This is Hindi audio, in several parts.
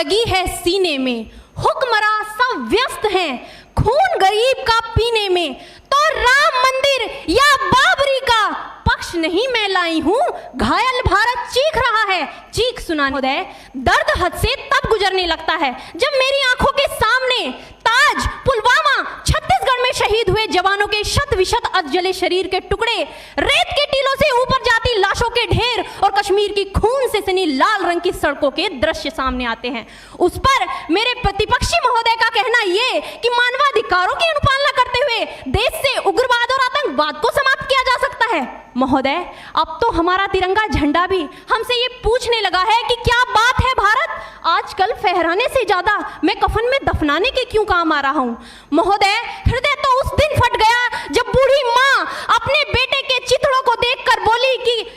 लगी है सीने में, हुक्मरां सब व्यस्त हैं खून गरीब का पीने में, तो राम मंदिर या बाबरी का पक्ष नहीं मैं लाई हूं, घायल भारत चीख रहा है चीख सुनाने। दर्द हद से तब गुजरने लगता है जब मेरी आंखों के सामने ताज, पुलवामा, छत्तीसगढ़ में शहीद हुए जवानों के शत विशत अधजले शरीर के टुकड़े, रेत के टीलों से ऊपर जाती लाशों के ढेर और कश्मीर की खून से सनी लाल रंग की सड़कों के दृश्य सामने आते हैं। उस पर मेरे प्रतिपक्षी महोदय का कहना ये कि मानवाधिकारों की अनुपालना करते हुए देश से उग्रवाद और आतंकवाद को समाप्त किया जा सकता है। महोदय, अब तो हमारा तिरंगा झंडा भी हमसे ये पूछने लगा है कि क्या बात है भारत, आजकल फहराने से ज्यादा मैं कफन में दफनाने के क्यों काम आ रहा हूं। महोदय, हृदय तो उस दिन फट गया जब बूढ़ी मां अपने बेटे के चिथड़ों को देखकर बोली कि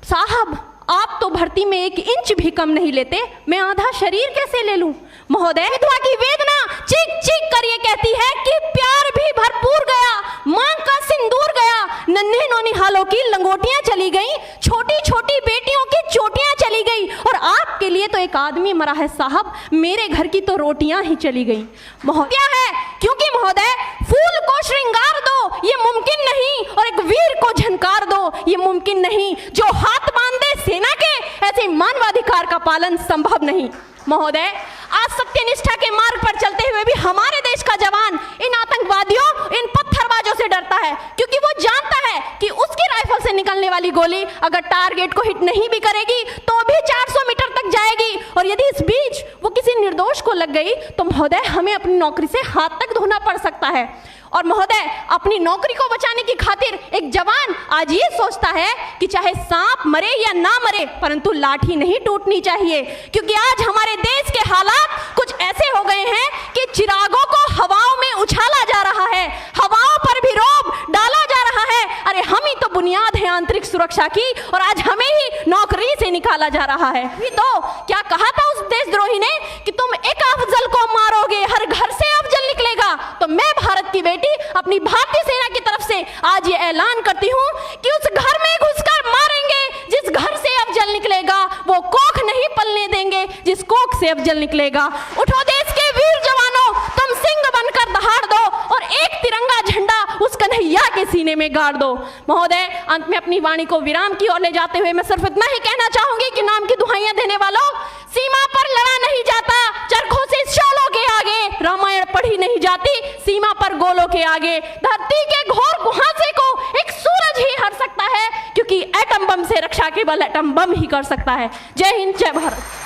साहब आप तो भर्ती में 1 इंच भी कम नहीं लेते, मैं आधा शरीर कैसे ले लूं। महोदय, विधवा की वेदना चीख चीख कर ये कहती है कि प्यार भी भरपूर गया, मांग का सिंदूर गया, नन्हे नौनिहालों की लंगोटियां चली गई, छोटी छोटी बेटियों की चोटियां चली गई, और आपके लिए तो एक आदमी मरा है साहब, मेरे घर की तो रोटियां ही चली गई। महोदय है क्योंकि महोदय फूल को श्रृंगार दो ये मुमकिन नहीं, और एक वीर को झनकार दो ये मुमकिन नहीं, जो हाथ बांधे सेना के ऐसे मानवाधिकार का पालन संभव नहीं। महोदय, आज सत्यनिष्ठा के मार्ग पर चलते हुए भी हमारे देश का जवान इन आतंकवादियों, इन पत्थरबाजों से डरता है, क्योंकि वो जानता है कि उसकी राइफल से निकलने वाली गोली अगर टारगेट को हिट नहीं भी करेगी तो भी 400 मीटर तक जाएगी, और यदि इस बीच वो किसी निर्दोष को लग गई तो महोदय हमें अपनी नौकरी से हाथ तक धोना पड़ सकता है। और महोदय, अपनी नौकरी को बचाने की खातिर एक जवान आज ये सोचता है कि चाहे सांप मरे या ना मरे परंतु लाठी नहीं टूटनी चाहिए, क्योंकि आज हमारे देश के हालात कुछ ऐसे हो गए हैं कि चिरागों को हवाओं में उछाला जा रहा है, हवाओं पर भी रोब डाला जा रहा है। अरे हम ही तो बुनियाद है आंतरिक सुरक्षा की, और आज हमें ही नौकरी से निकाला जा रहा है। तो क्या कहा था उस देशद्रोही ने कि तुम एक अफजल को मारोगे हर घर से अफजल निकलेगा। तो मैं भारत की बेटी अपनी भारतीय सेना की तरफ से आज ये ऐलान करती हूँ कि उस घर में घुसकर मारेंगे जिस घर से अफजल निकलेगा, वो कोख नहीं पलने देंगे जिस कोख से अफजल निकलेगा। उठो देश के वीर जवानों, तुम सिंह बनकर दहाड़ दो और एक तिरंगा झंडा उस कन्हैया के सीने में गाड़ दो। महोदय, अंत में अपनी वाणी को विराम की ओर ले जाते हुए मैं सिर्फ इतना ही कहना चाहूंगी कि नाम की दुहाइयां देने वालों, सीमा पर लड़ा नहीं जाता चरखों से शोलों के आगे, रामायण पढ़ी नहीं जाती सीमा पर गोलों के आगे, धरती के घोर कुहासे को एक सूरज ही हर सकता है, क्योंकि एटम बम से रक्षा केवल एटम बम ही कर सकता है। जय हिंद, जय भारत।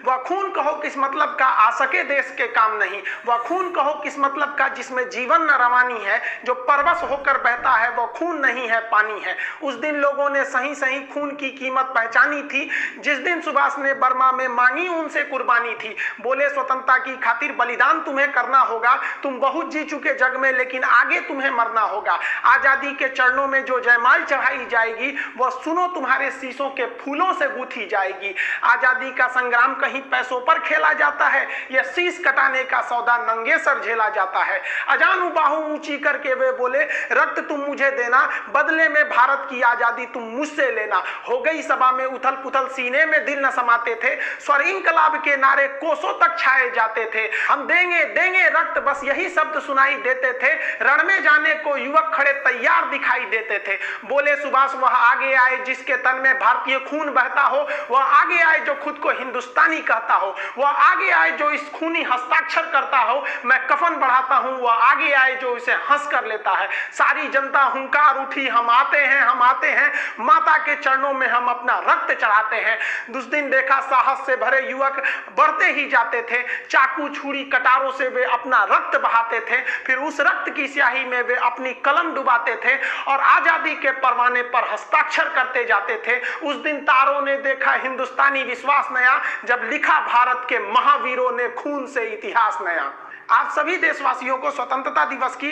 वह खून कहो किस मतलब का आ सके देश के काम नहीं, वह खून कहो किस मतलब का जिसमें जीवन न रवानी है, जो परवश होकर बहता है वह खून नहीं है पानी है। उस दिन लोगों ने सही सही खून की कीमत पहचानी थी, जिस दिन सुभाष ने बर्मा में मांगी उनसे कुर्बानी थी। बोले स्वतंत्रता की खातिर बलिदान तुम्हें करना होगा, तुम बहुत जी चुके जग में लेकिन आगे तुम्हें मरना होगा। आजादी के चरणों में जो जयमाल चढ़ाई जाएगी वह सुनो तुम्हारे शीशों के फूलों से गूंथी जाएगी। आजादी का संग्राम कहीं पैसों पर खेला जाता है, यह शीश कटाने का सौदा नंगे सर झेला जाता है। अजानू बाहू ऊंची करके वे बोले रक्त तुम मुझे देना, बदले में भारत की आजादी तुम मुझसे लेना। हो गई सभा में उथल पुथल, सीने में दिल न समाते थे, स्वर इंकलाब के नारे कोसों तक छाए जाते थे। हम देंगे देंगे रक्त बस यही शब्द सुनाई देते थे, रण में जाने को युवक खड़े तैयार दिखाई देते थे। बोले सुभाष वह आगे आए जिसके तन में भारतीय खून बहता हो, वह आगे आए जो खुद को हिंदुस्तानी कहता हो, वह आगे आए जो इस खूनी हस्ताक्षर करता हो। मैं कफन बढ़ाता हूं, वह आगे आए जो इसे हंस कर लेता है। सारी जनता हुंकार उठी, हम आते हैं हम आते हैं, माता के चरणों में हम अपना रक्त चढ़ाते हैं। उस दिन देखा साहस से भरे युवक बढ़ते ही जाते थे, चाकू छुरी कटारों से वे अपना रक्त बहाते थे, फिर उस रक्त की स्याही में वे अपनी कलम डुबाते थे और आजादी के परवाने पर हस्ताक्षर करते जाते थे। उस दिन तारों ने देखा हिंदुस्तानी विश्वास नया, जब लिखा भारत के महावीरों ने खून से इतिहास नया। आप सभी देशवासियों को स्वतंत्रता दिवस की